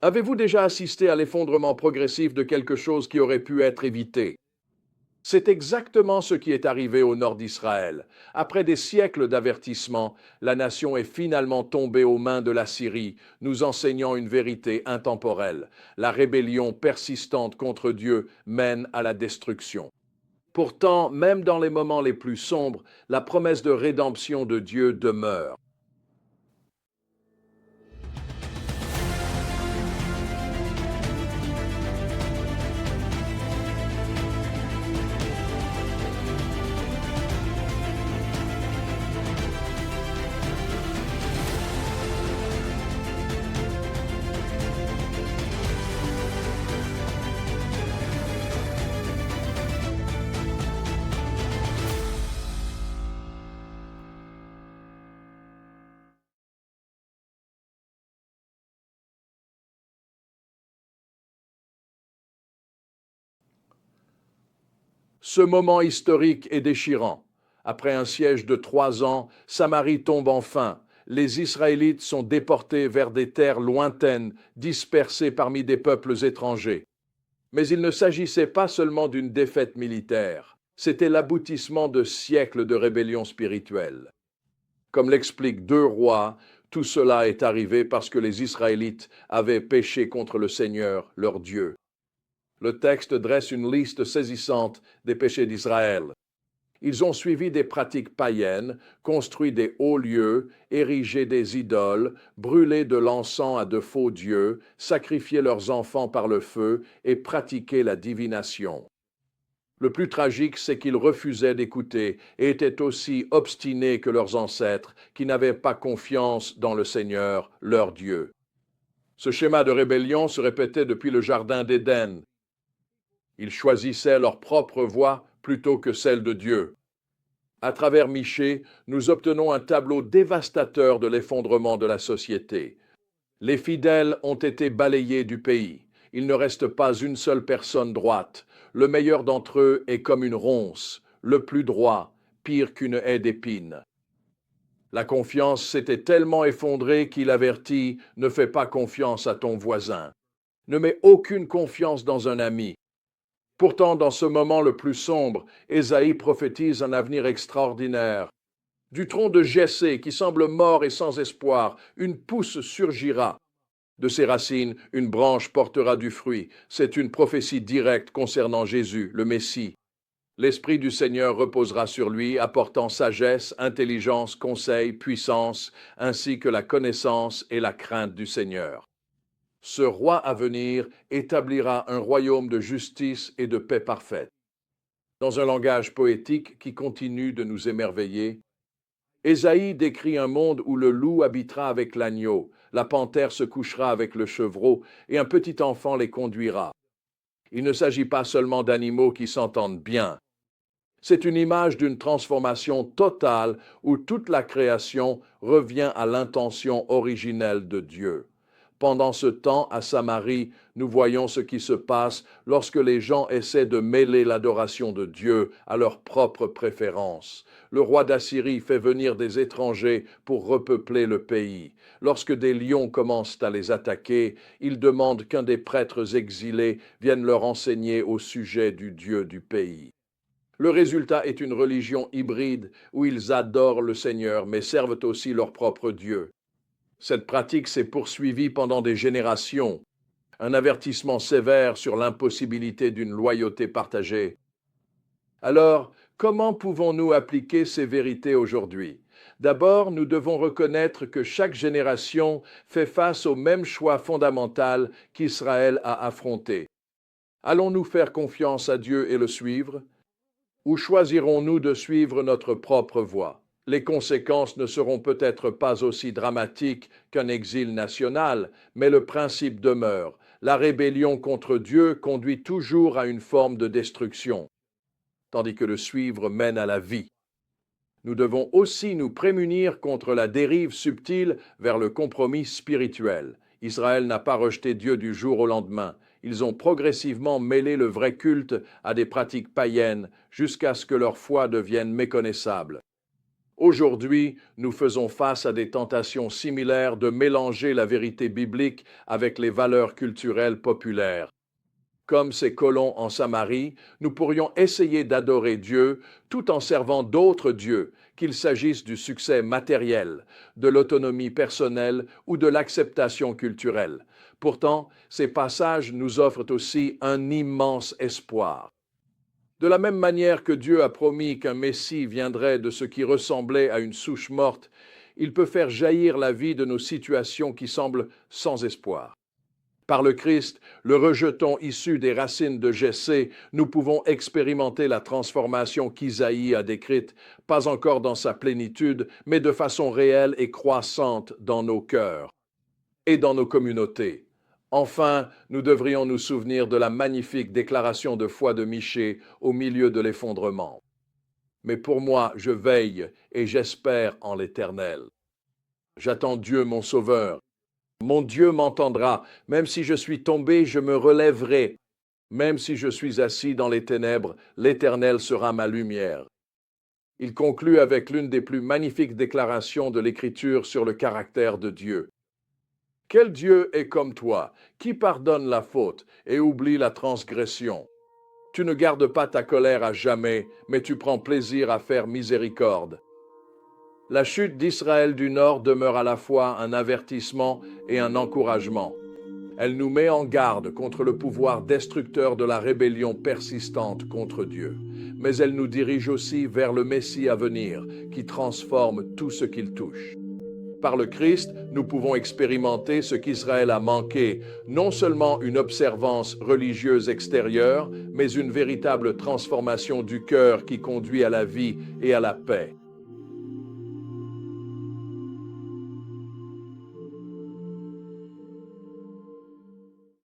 Avez-vous déjà assisté à l'effondrement progressif de quelque chose qui aurait pu être évité? C'est exactement ce qui est arrivé au nord d'Israël. Après des siècles d'avertissements, la nation est finalement tombée aux mains de la Syrie, nous enseignant une vérité intemporelle. La rébellion persistante contre Dieu mène à la destruction. Pourtant, même dans les moments les plus sombres, la promesse de rédemption de Dieu demeure. Ce moment historique est déchirant. Après un siège de 3 ans, Samarie tombe enfin. Les Israélites sont déportés vers des terres lointaines, dispersés parmi des peuples étrangers. Mais il ne s'agissait pas seulement d'une défaite militaire, c'était l'aboutissement de siècles de rébellion spirituelle. Comme l'explique Deux Rois, tout cela est arrivé parce que les Israélites avaient péché contre le Seigneur, leur Dieu. Le texte dresse une liste saisissante des péchés d'Israël. Ils ont suivi des pratiques païennes, construit des hauts lieux, érigé des idoles, brûlé de l'encens à de faux dieux, sacrifié leurs enfants par le feu et pratiqué la divination. Le plus tragique, c'est qu'ils refusaient d'écouter et étaient aussi obstinés que leurs ancêtres, qui n'avaient pas confiance dans le Seigneur, leur Dieu. Ce schéma de rébellion se répétait depuis le Jardin d'Éden. Ils choisissaient leur propre voie plutôt que celle de Dieu. À travers Michée, nous obtenons un tableau dévastateur de l'effondrement de la société. Les fidèles ont été balayés du pays. Il ne reste pas une seule personne droite. Le meilleur d'entre eux est comme une ronce, le plus droit, pire qu'une haie d'épines. La confiance s'était tellement effondrée qu'il avertit « Ne fais pas confiance à ton voisin. Ne mets aucune confiance dans un ami. » Pourtant, dans ce moment le plus sombre, Ésaïe prophétise un avenir extraordinaire. Du tronc de Jessé, qui semble mort et sans espoir, une pousse surgira. De ses racines, une branche portera du fruit. C'est une prophétie directe concernant Jésus, le Messie. L'Esprit du Seigneur reposera sur lui, apportant sagesse, intelligence, conseil, puissance, ainsi que la connaissance et la crainte du Seigneur. Ce roi à venir établira un royaume de justice et de paix parfaite. Dans un langage poétique qui continue de nous émerveiller, Ésaïe décrit un monde où le loup habitera avec l'agneau, la panthère se couchera avec le chevreau, et un petit enfant les conduira. Il ne s'agit pas seulement d'animaux qui s'entendent bien. C'est une image d'une transformation totale où toute la création revient à l'intention originelle de Dieu. Pendant ce temps, à Samarie, nous voyons ce qui se passe lorsque les gens essaient de mêler l'adoration de Dieu à leurs propres préférences. Le roi d'Assyrie fait venir des étrangers pour repeupler le pays. Lorsque des lions commencent à les attaquer, ils demandent qu'un des prêtres exilés vienne leur enseigner au sujet du Dieu du pays. Le résultat est une religion hybride où ils adorent le Seigneur mais servent aussi leur propre Dieu. Cette pratique s'est poursuivie pendant des générations, un avertissement sévère sur l'impossibilité d'une loyauté partagée. Alors, comment pouvons-nous appliquer ces vérités aujourd'hui? D'abord, nous devons reconnaître que chaque génération fait face au même choix fondamental qu'Israël a affronté. Allons-nous faire confiance à Dieu et le suivre? Ou choisirons-nous de suivre notre propre voie? Les conséquences ne seront peut-être pas aussi dramatiques qu'un exil national, mais le principe demeure. La rébellion contre Dieu conduit toujours à une forme de destruction, tandis que le suivre mène à la vie. Nous devons aussi nous prémunir contre la dérive subtile vers le compromis spirituel. Israël n'a pas rejeté Dieu du jour au lendemain. Ils ont progressivement mêlé le vrai culte à des pratiques païennes jusqu'à ce que leur foi devienne méconnaissable. Aujourd'hui, nous faisons face à des tentations similaires de mélanger la vérité biblique avec les valeurs culturelles populaires. Comme ces colons en Samarie, nous pourrions essayer d'adorer Dieu tout en servant d'autres dieux, qu'il s'agisse du succès matériel, de l'autonomie personnelle ou de l'acceptation culturelle. Pourtant, ces passages nous offrent aussi un immense espoir. De la même manière que Dieu a promis qu'un Messie viendrait de ce qui ressemblait à une souche morte, il peut faire jaillir la vie de nos situations qui semblent sans espoir. Par le Christ, le rejeton issu des racines de Jessé, nous pouvons expérimenter la transformation qu'Isaïe a décrite, pas encore dans sa plénitude, mais de façon réelle et croissante dans nos cœurs et dans nos communautés. Enfin, nous devrions nous souvenir de la magnifique déclaration de foi de Michée au milieu de l'effondrement. Mais pour moi, je veille et j'espère en l'Éternel. J'attends Dieu mon Sauveur. Mon Dieu m'entendra. Même si je suis tombé, je me relèverai. Même si je suis assis dans les ténèbres, l'Éternel sera ma lumière. Il conclut avec l'une des plus magnifiques déclarations de l'Écriture sur le caractère de Dieu. Quel Dieu est comme toi, qui pardonne la faute et oublie la transgression? Tu ne gardes pas ta colère à jamais, mais tu prends plaisir à faire miséricorde. La chute d'Israël du Nord demeure à la fois un avertissement et un encouragement. Elle nous met en garde contre le pouvoir destructeur de la rébellion persistante contre Dieu, mais elle nous dirige aussi vers le Messie à venir, qui transforme tout ce qu'il touche. Par le Christ, nous pouvons expérimenter ce qu'Israël a manqué, non seulement une observance religieuse extérieure, mais une véritable transformation du cœur qui conduit à la vie et à la paix.